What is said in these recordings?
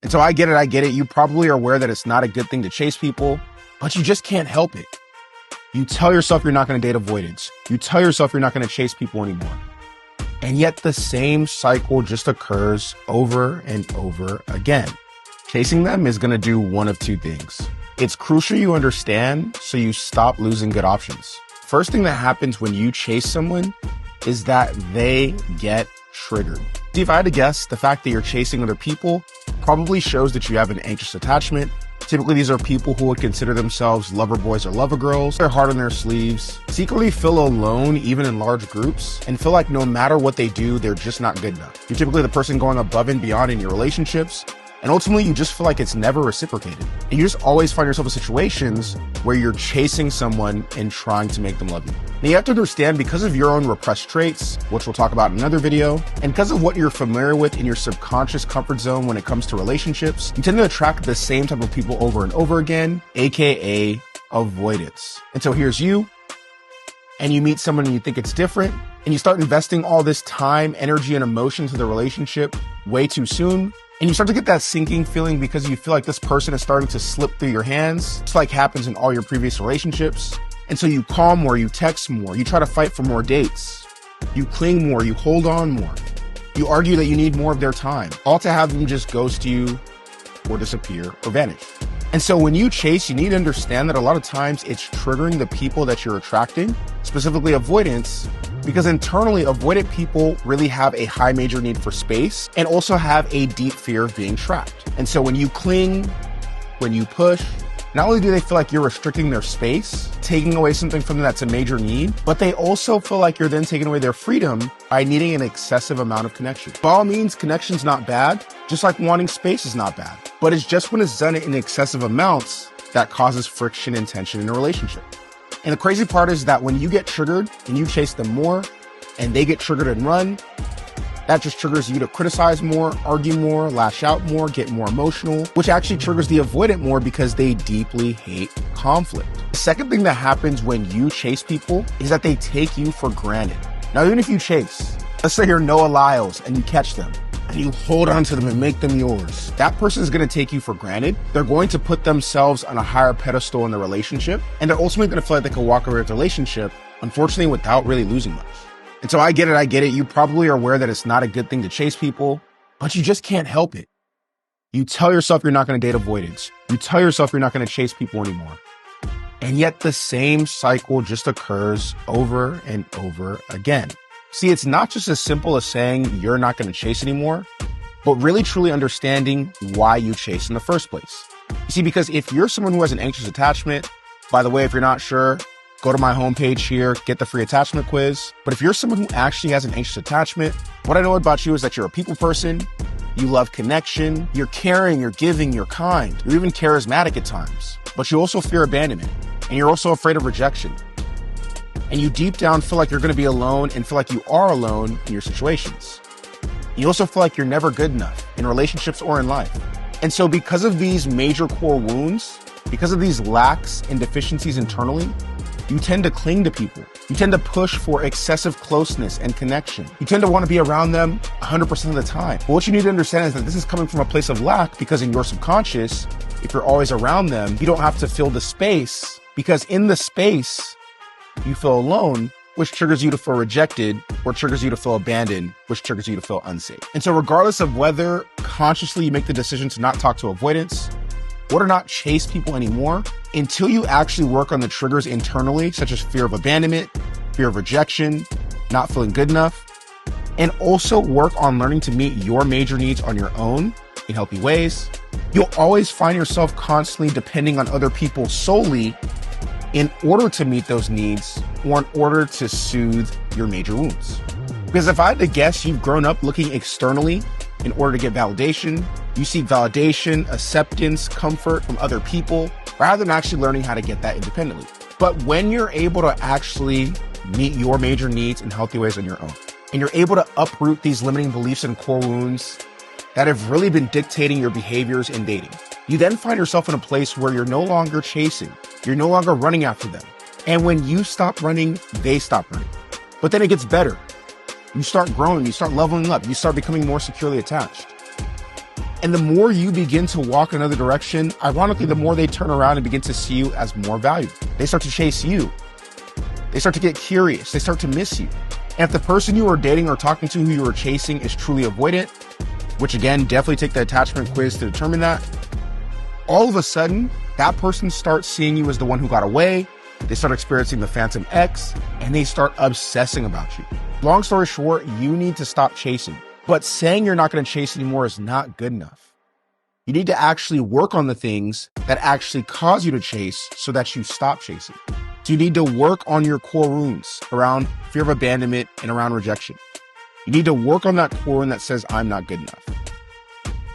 And so I get it. You probably are aware that it's not a good thing to chase people, but you just can't help it. You tell yourself you're not going to date avoidance. You tell yourself you're not going to chase people anymore. And yet the same cycle just occurs over and over again. Chasing them is going to do one of two things. It's crucial you understand so you stop losing good options. First thing that happens when you chase someone is that they get triggered. See, if I had to guess, the fact that you're chasing other people probably shows that you have an anxious attachment. Typically, these are people who would consider themselves lover boys or lover girls. They're hard on their sleeves, secretly feel alone even in large groups, and feel like no matter what they do, they're just not good enough. You're typically the person going above and beyond in your relationships, and ultimately you just feel like it's never reciprocated. And you just always find yourself in situations where you're chasing someone and trying to make them love you. Now you have to understand, because of your own repressed traits, which we'll talk about in another video, and because of what you're familiar with in your subconscious comfort zone when it comes to relationships, you tend to attract the same type of people over and over again, aka avoidance. And so here's you, and you meet someone and you think it's different, and you start investing all this time, energy, and emotion to the relationship way too soon. And you start to get that sinking feeling because you feel like this person is starting to slip through your hands, just like happens in all your previous relationships. And so you call more, you text more, you try to fight for more dates, you cling more, you hold on more, you argue that you need more of their time, all to have them just ghost you or disappear or vanish. And so when you chase, you need to understand that a lot of times it's triggering the people that you're attracting, specifically avoidance, because internally avoidant people really have a high major need for space and also have a deep fear of being trapped. And so when you cling, when you push, not only do they feel like you're restricting their space, taking away something from them that's a major need, but they also feel like you're then taking away their freedom by needing an excessive amount of connection. By all means, connection's not bad, just like wanting space is not bad. But it's just when it's done in excessive amounts that causes friction and tension in a relationship. And the crazy part is that when you get triggered and you chase them more and they get triggered and run, that just triggers you to criticize more, argue more, lash out more, get more emotional, which actually triggers the avoidant more because they deeply hate conflict. The second thing that happens when you chase people is that they take you for granted. Now, even if you chase, let's say you're Noah Lyles and you catch them and you hold on to them and make them yours, that person is going to take you for granted. They're going to put themselves on a higher pedestal in the relationship, and they're ultimately going to feel like they can walk away with the relationship, unfortunately, without really losing much. And so I get it. You probably are aware that it's not a good thing to chase people, but you just can't help it. You tell yourself you're not going to date avoidance. You tell yourself you're not going to chase people anymore. And yet the same cycle just occurs over and over again. See, it's not just as simple as saying you're not going to chase anymore, but really truly understanding why you chase in the first place. You see, because if you're someone who has an anxious attachment, by the way, if you're not sure, go to my homepage here, get the free attachment quiz. But if you're someone who actually has an anxious attachment, what I know about you is that you're a people person, you love connection, you're caring, you're giving, you're kind, you're even charismatic at times, but you also fear abandonment, and you're also afraid of rejection. And you deep down feel like you're going to be alone and feel like you are alone in your situations. You also feel like you're never good enough in relationships or in life. And so because of these major core wounds, because of these lacks and deficiencies internally, you tend to cling to people. You tend to push for excessive closeness and connection. You tend to want to be around them 100% of the time. But what you need to understand is that this is coming from a place of lack, because in your subconscious, if you're always around them, you don't have to fill the space, because in the space, you feel alone, which triggers you to feel rejected, or triggers you to feel abandoned, which triggers you to feel unsafe. And so regardless of whether consciously you make the decision to not talk to avoidance, or to not chase people anymore, until you actually work on the triggers internally, such as fear of abandonment, fear of rejection, not feeling good enough, and also work on learning to meet your major needs on your own in healthy ways, you'll always find yourself constantly depending on other people solely in order to meet those needs or in order to soothe your major wounds. Because if I had to guess, you've grown up looking externally in order to get validation. You seek validation, acceptance, comfort from other people, rather than actually learning how to get that independently. But when you're able to actually meet your major needs in healthy ways on your own, and you're able to uproot these limiting beliefs and core wounds that have really been dictating your behaviors in dating, you then find yourself in a place where you're no longer chasing. You're no longer running after them. And when you stop running, they stop running. But then it gets better. You start growing, you start leveling up, you start becoming more securely attached. And the more you begin to walk another direction, ironically, the more they turn around and begin to see you as more valuable. They start to chase you. They start to get curious. They start to miss you. And if the person you are dating or talking to who you are chasing is truly avoidant, which again, definitely take the attachment quiz to determine that, all of a sudden, that person starts seeing you as the one who got away. They start experiencing the Phantom X, and they start obsessing about you. Long story short, you need to stop chasing. But saying you're not going to chase anymore is not good enough. You need to actually work on the things that actually cause you to chase so that you stop chasing. So you need to work on your core wounds around fear of abandonment and around rejection. You need to work on that core wound that says, I'm not good enough.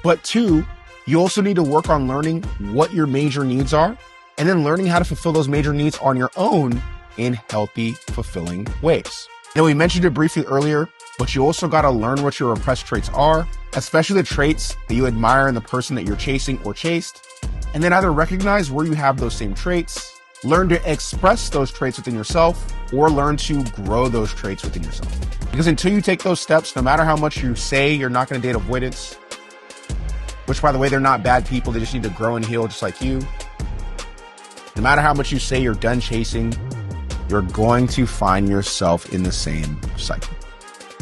But 2, you also need to work on learning what your major needs are and then learning how to fulfill those major needs on your own in healthy, fulfilling ways. Now, we mentioned it briefly earlier, but you also got to learn what your repressed traits are, especially the traits that you admire in the person that you're chasing or chased, and then either recognize where you have those same traits, learn to express those traits within yourself, or learn to grow those traits within yourself. Because until you take those steps, no matter how much you say you're not going to date avoidance, which by the way, they're not bad people, they just need to grow and heal just like you. No matter how much you say you're done chasing, you're going to find yourself in the same cycle.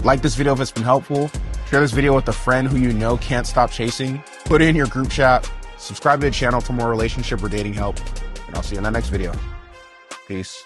Like this video if it's been helpful. Share this video with a friend who you know can't stop chasing. Put it in your group chat. Subscribe to the channel for more relationship or dating help. And I'll see you in the next video. Peace.